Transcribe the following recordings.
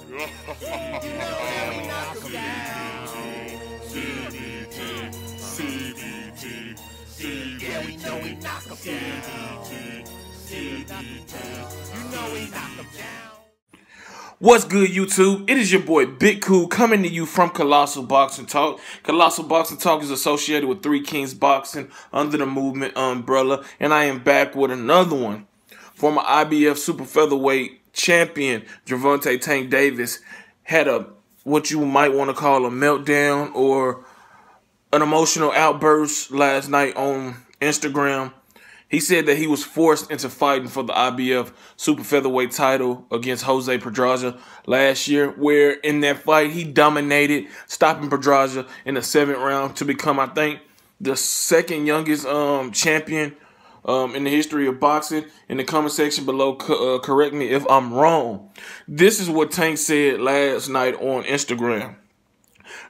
What's good, YouTube? It is your boy Big Cool coming to you from Colossal Boxing Talk. Colossal Boxing Talk is associated with Three Kings Boxing under the movement umbrella, and I am back with another one. Former IBF super featherweight champion Gervonta Tank Davis had what you might want to call a meltdown or an emotional outburst last night on Instagram. He said that he was forced into fighting for the IBF super featherweight title against Jose Pedraza last year, where in that fight he dominated, stopping Pedraza in the 7th round to become, I think, the second youngest champion in the history of boxing. In the comment section below, correct me if I'm wrong. This is what Tank said last night on Instagram.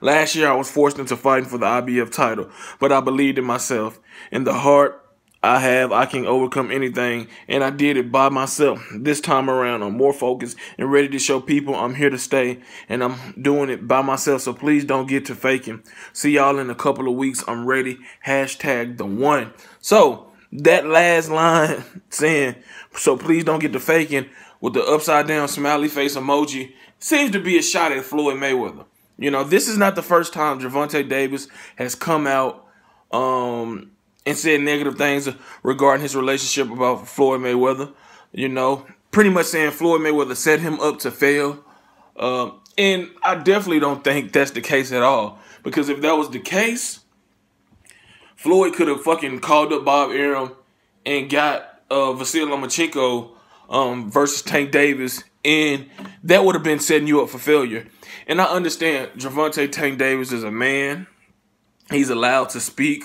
Last year I was forced into fighting for the IBF title, but I believed in myself. In the heart I can overcome anything, and I did it by myself. This time around, I'm more focused and ready to show people I'm here to stay, and I'm doing it by myself, so please don't get to faking. See y'all in a couple of weeks. I'm ready. Hashtag the one. So, that last line saying, so please don't get to faking, with the upside down smiley face emoji, seems to be a shot at Floyd Mayweather. You know, this is not the first time Gervonta Davis has come out and said negative things regarding his relationship about Floyd Mayweather. You know, pretty much saying Floyd Mayweather set him up to fail. And I definitely don't think that's the case at all. Because if that was the case, Floyd could have fucking called up Bob Arum and got Vasily Lomachenko versus Tank Davis, and that would have been setting you up for failure. And I understand Gervonta Tank Davis is a man. He's allowed to speak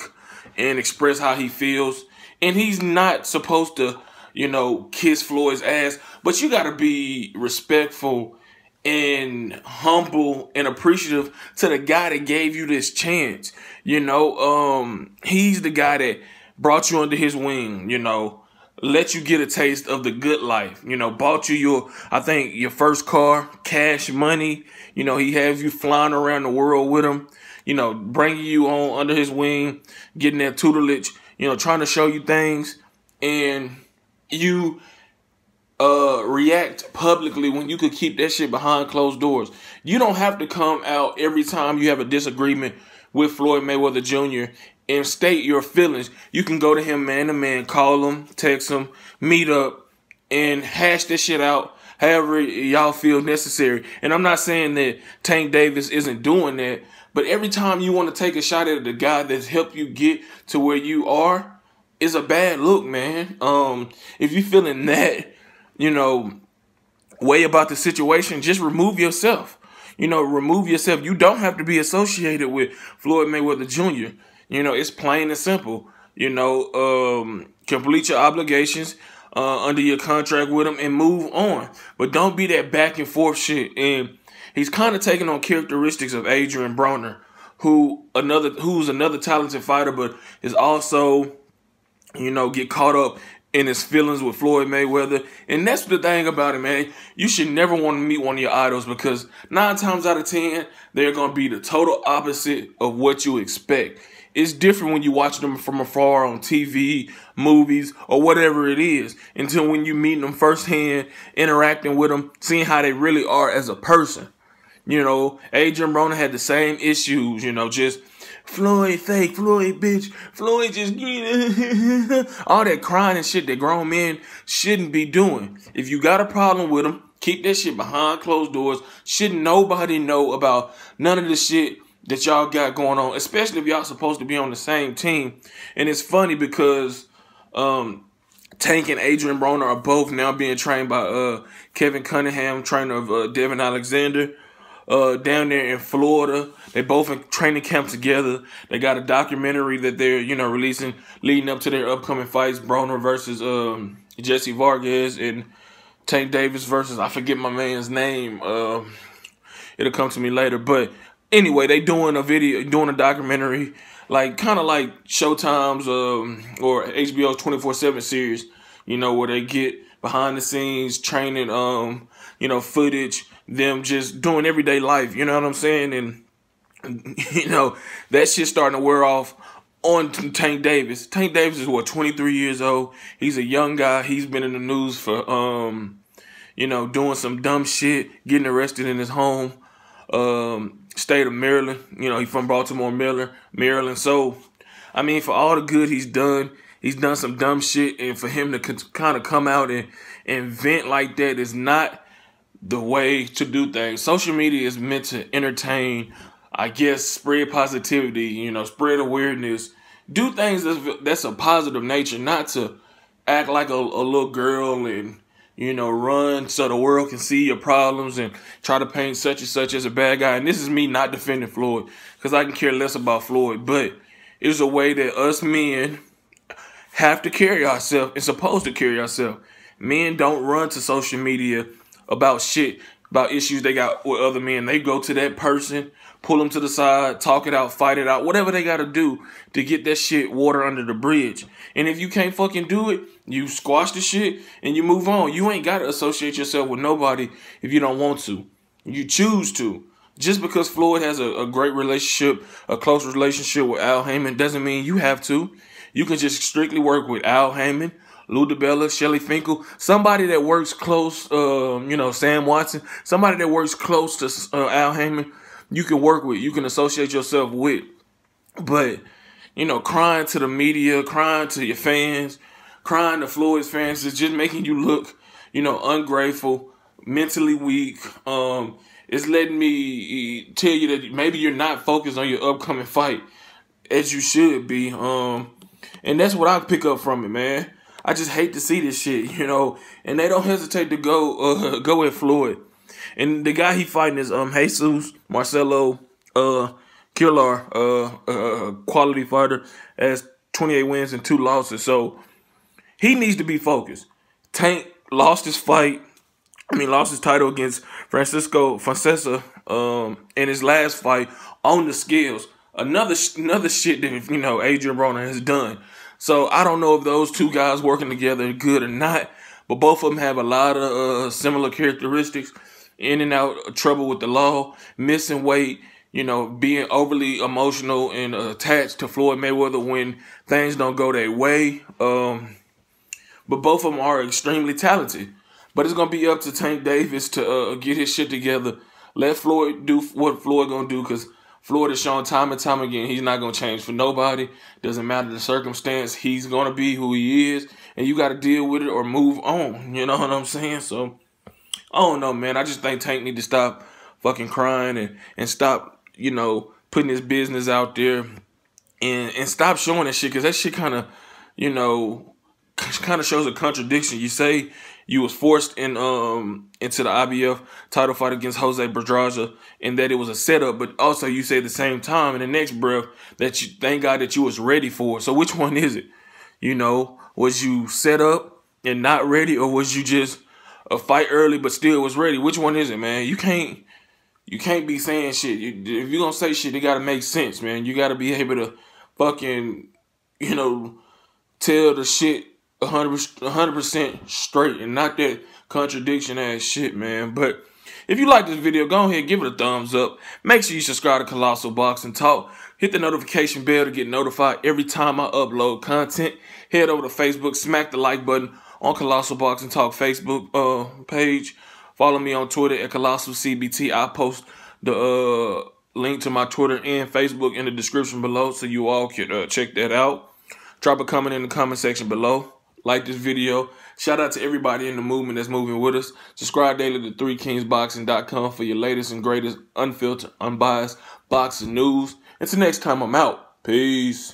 and express how he feels. And he's not supposed to, you know, kiss Floyd's ass. But you got to be respectful and humble and appreciative to the guy that gave you this chance. You know, he's the guy that brought you under his wing, you know, let you get a taste of the good life, you know, bought you your first car, cash money. You know, he has you flying around the world with him. You know, bringing you on under his wing, getting that tutelage, you know, trying to show you things, and you react publicly when you could keep that shit behind closed doors. You don't have to come out every time you have a disagreement with Floyd Mayweather Jr. and state your feelings. You can go to him man to man, call him, text him, meet up, and hash this shit out however y'all feel necessary. And I'm not saying that Tank Davis isn't doing that, but every time you want to take a shot at the guy that's helped you get to where you are, is a bad look, man. If you're feeling that, you know, way about the situation, just remove yourself. You know, remove yourself. You don't have to be associated with Floyd Mayweather Jr. You know, it's plain and simple. You know, complete your obligations under your contract with him and move on. But don't be that back and forth shit. And he's kind of taking on characteristics of Adrian Broner, who's another talented fighter, but is also, you know, get caught up in his feelings with Floyd Mayweather. And that's the thing about it, man. You should never want to meet one of your idols, because 9 times out of 10, they're going to be the total opposite of what you expect. It's different when you watch them from afar on TV, movies, or whatever it is, until when you meet them firsthand, interacting with them, seeing how they really are as a person. You know, Adrian Broner had the same issues, you know, just Floyd fake, Floyd bitch, Floyd just all that crying and shit that grown men shouldn't be doing. If you got a problem with them, keep that shit behind closed doors. Shouldn't nobody know about none of the shit that y'all got going on, especially if y'all supposed to be on the same team. And it's funny because Tank and Adrian Broner are both now being trained by Kevin Cunningham, trainer of Devin Alexander, down there in Florida. They both in training camp together. They got a documentary that they're, you know, releasing leading up to their upcoming fights. Broner versus Jesse Vargas, and Tank Davis versus, I forget my man's name. It'll come to me later. But anyway, they doing a documentary, like kind of like Showtime's or HBO's 24/7 series, you know, where they get behind the scenes training footage, them just doing everyday life, you know what I'm saying? And, that shit starting to wear off on Tank Davis. Tank Davis is, 23 years old. He's a young guy. He's been in the news for, doing some dumb shit, getting arrested in his home, state of Maryland. He's from Baltimore, Maryland. So, I mean, for all the good he's done some dumb shit, and for him to kind of come out and vent like that is not the way to do things. Social media is meant to entertain, I guess, spread positivity, spread awareness, do things that's a positive nature, not to act like a little girl and, run so the world can see your problems and try to paint such and such as a bad guy. And this is me not defending Floyd, because I can care less about Floyd, but it's a way that us men have to carry ourselves and supposed to carry ourselves. Men don't run to social media about shit, about issues they got with other men. They go to that person, pull them to the side, talk it out, fight it out, whatever they got to do to get that shit water under the bridge. And if you can't fucking do it, you squash the shit and you move on. You ain't got to associate yourself with nobody if you don't want to. You choose to. Just because Floyd has a great relationship, a close relationship with Al Heyman, doesn't mean you have to. You can just strictly work with Al Heyman, Lou DiBella, Shelly Finkel, somebody that works close, Sam Watson, somebody that works close to Al Heyman, you can work with, you can associate yourself with. But, crying to the media, crying to your fans, crying to Floyd's fans is just making you look, ungrateful, mentally weak. It's letting me tell you that maybe you're not focused on your upcoming fight as you should be. And that's what I pick up from it, man. I just hate to see this shit, and they don't hesitate to go at Floyd. And the guy he fighting is Jesus Marcelo Killar, quality fighter, has 28 wins and 2 losses. So he needs to be focused. Tank lost his title against Francisco Francesa in his last fight on the scales. Another shit that, Adrian Broner has done. So I don't know if those two guys working together are good or not, but both of them have a lot of similar characteristics. In and out of trouble with the law, missing weight, being overly emotional and attached to Floyd Mayweather when things don't go their way. But both of them are extremely talented. But it's going to be up to Tank Davis to get his shit together. Let Floyd do what Floyd going to do, because Floyd has shown time and time again he's not going to change for nobody. Doesn't matter the circumstance. He's going to be who he is, and you got to deal with it or move on. You know what I'm saying? So, I don't know, man. I just think Tank need to stop fucking crying and stop, putting his business out there and stop showing that shit, because that shit kind of, shows a contradiction. You say you was forced into the IBF title fight against Jose Pedraza and that it was a setup, but also you say at the same time in the next breath that you thank God that you was ready for it. So which one is it? Was you set up and not ready, or was you just a fight early but still was ready? Which one is it, man? You can't be saying shit. If you're gonna say shit, it gotta make sense, man. You gotta be able to fucking, tell the shit 100% straight and not that contradiction ass shit, man. But if you like this video, go ahead and give it a thumbs up. Make sure you subscribe to Colossal Boxing Talk. Hit the notification bell to get notified every time I upload content. Head over to Facebook, smack the like button on Colossal Boxing Talk Facebook page. Follow me on Twitter at Colossal CBT. I post the link to my Twitter and Facebook in the description below, so you all can check that out. Drop a comment in the comment section below. Like this video. Shout out to everybody in the movement that's moving with us. Subscribe daily to 3kingsboxing.com for your latest and greatest unfiltered, unbiased boxing news. Until next time, I'm out. Peace.